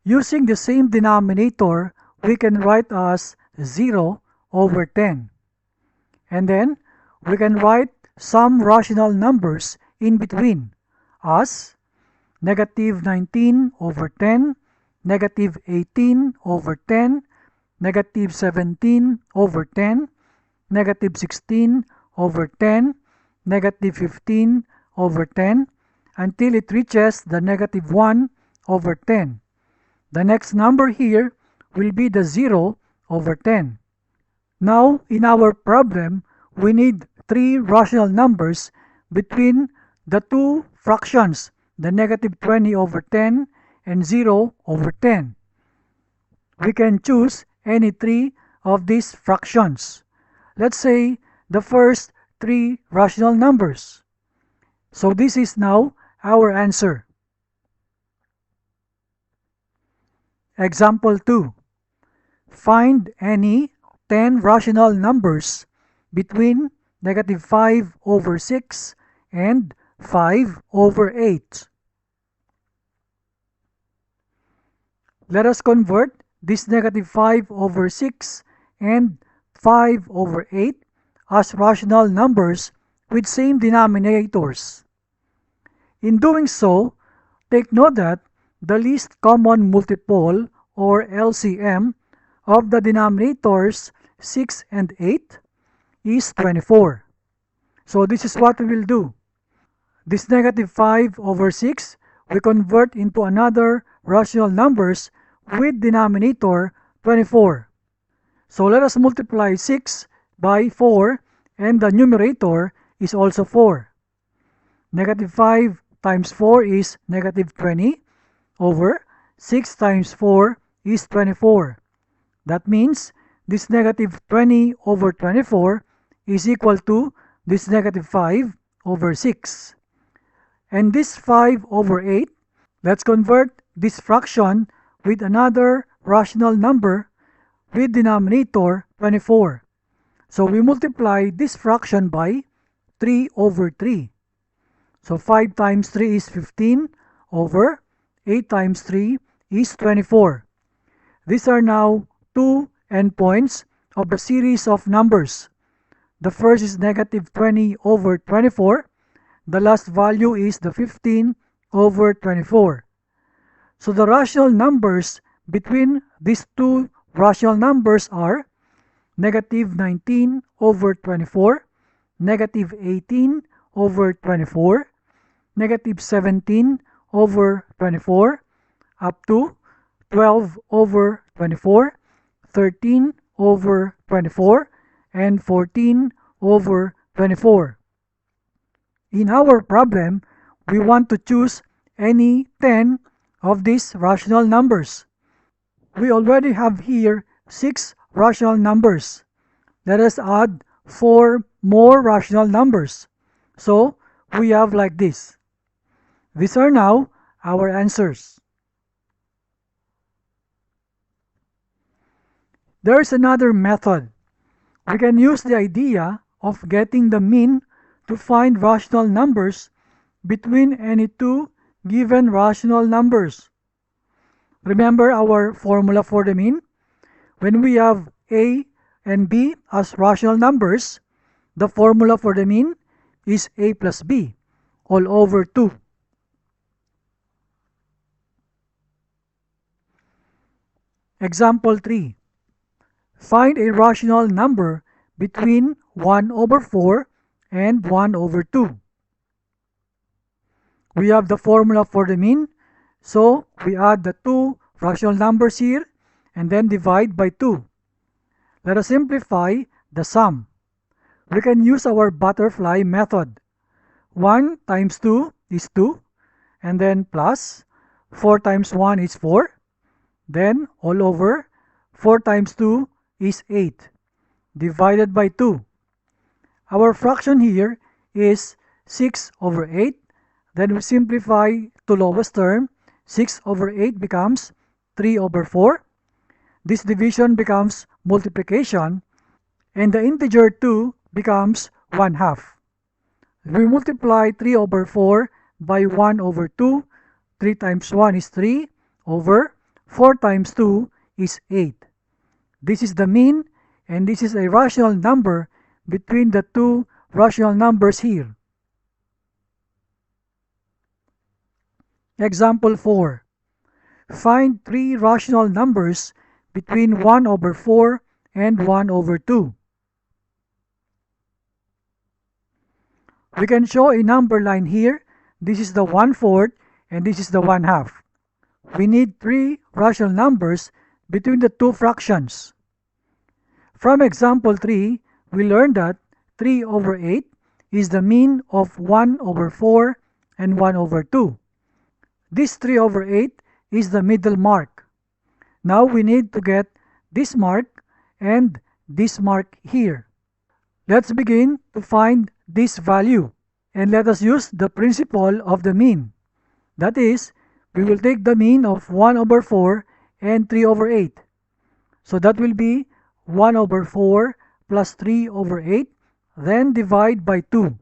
Using the same denominator, we can write as 0 over 10. And then we can write some rational numbers in between as -19 over 10, -18 over 10, -17 over 10, -16 over 10, -15 over 10, until it reaches the -1 over 10. The next number here will be the 0 over 10. Now, in our problem, we need three rational numbers between the two fractions, the -20 over 10 and 0 over 10. We can choose any three of these fractions. Let's say the first three rational numbers. So this is now our answer. Example 2. Find any 10 rational numbers between -5 over 6 and 5 over 8. Let us convert this -5 over 6 and 5 over 8 as rational numbers with same denominators. In doing so, take note that the least common multiple, or LCM, of the denominators 6 and 8 is 24. So this is what we will do. This -5 over 6 we convert into another rational numbers with denominator 24. So let us multiply 6 by 4, and the numerator is also 4. -5 times 4 is -20 over 6 times 4 is 24. That means this -20 over 24 is equal to this -5 over 6. And this 5 over 8, let's convert this fraction with another rational number with denominator 24. So we multiply this fraction by 3 over 3. So 5 times 3 is 15 over 8 times 3 is 24. These are now two endpoints of the series of numbers. The first is -20 over 24. The last value is the 15 over 24. So the rational numbers between these two rational numbers are -19 over 24, -18 over 24, -17 over 24, up to 12 over 24, 13 over 24, and 14 over 24. In our problem, we want to choose any 10 of these rational numbers. We already have here 6 rational numbers. Let us add 4 more rational numbers. So, we have like this. These are now our answers. There is another method. We can use the idea of getting the mean to find rational numbers between any two given rational numbers. Remember our formula for the mean? When we have a and b as rational numbers, the formula for the mean is a plus b all over 2. Example 3. Find a rational number between 1 over 4 and 1 over 2. We have the formula for the mean, so we add the two rational numbers here and then divide by 2. Let us simplify the sum. We can use our butterfly method. 1 times 2 is 2, and then plus 4 times 1 is 4, then all over 4 times 2 is 8, divided by 2. Our fraction here is 6 over 8. Then we simplify to lowest term. 6 over 8 becomes 3 over 4. This division becomes multiplication, and the integer 2 becomes 1/2. We multiply 3 over 4 by 1 over 2. 3 times 1 is 3 over 4 times 2 is 8. This is the mean, and this is a rational number between the two rational numbers here. Example 4. Find 3 rational numbers between 1 over 4 and 1 over 2. We can show a number line here. This is the 1/4 and this is the 1/2. We need 3 rational numbers between the two fractions. From example 3, we learned that 3 over 8 is the mean of 1 over 4 and 1 over 2. This 3 over 8 is the middle mark. Now we need to get this mark and this mark here. Let's begin to find this value, and let us use the principle of the mean. That is, we will take the mean of 1 over 4 and 3 over 8. So that will be 1 over 4 plus 3 over 8, then divide by 2.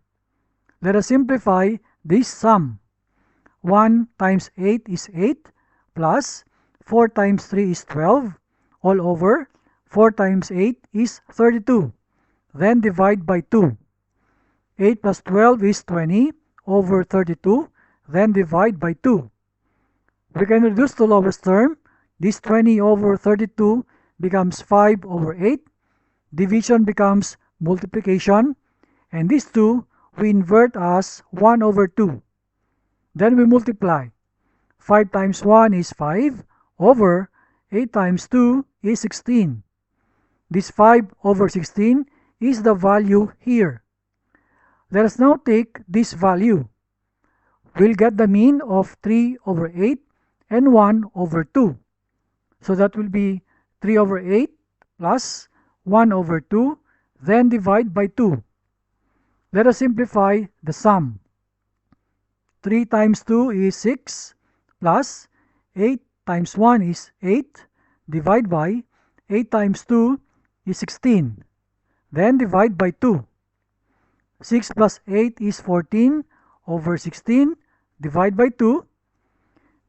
Let us simplify this sum. 1 times 8 is 8, plus 4 times 3 is 12, all over 4 times 8 is 32, then divide by 2. 8 plus 12 is 20 over 32, then divide by 2. We can reduce the lowest term. This 20 over 32 becomes 5 over 8. Division becomes multiplication, and these two we invert as 1 over 2. Then we multiply. 5 times 1 is 5 over 8 times 2 is 16. This 5 over 16 is the value here. Let us now take this value. We'll get the mean of 3 over 8 and 1 over 2. So that will be 3 over 8 plus 1 over 2, then divide by 2. Let us simplify the sum. 3 times 2 is 6, plus 8 times 1 is 8, divide by 8 times 2 is 16, then divide by 2. 6 plus 8 is 14 over 16, divide by 2.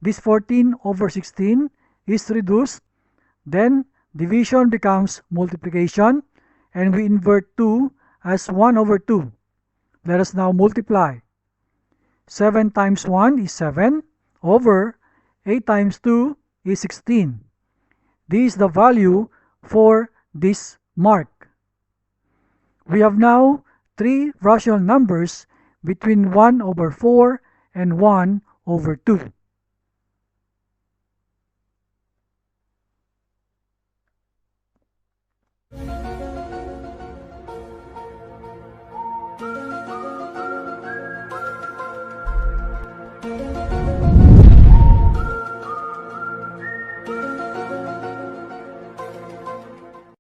This 14 over 16 is reduced, then division becomes multiplication, and we invert 2 as 1 over 2. Let us now multiply. 7 times 1 is 7 over 8 times 2 is 16. This is the value for this mark. We have now 3 rational numbers between 1 over 4 and 1 over 2.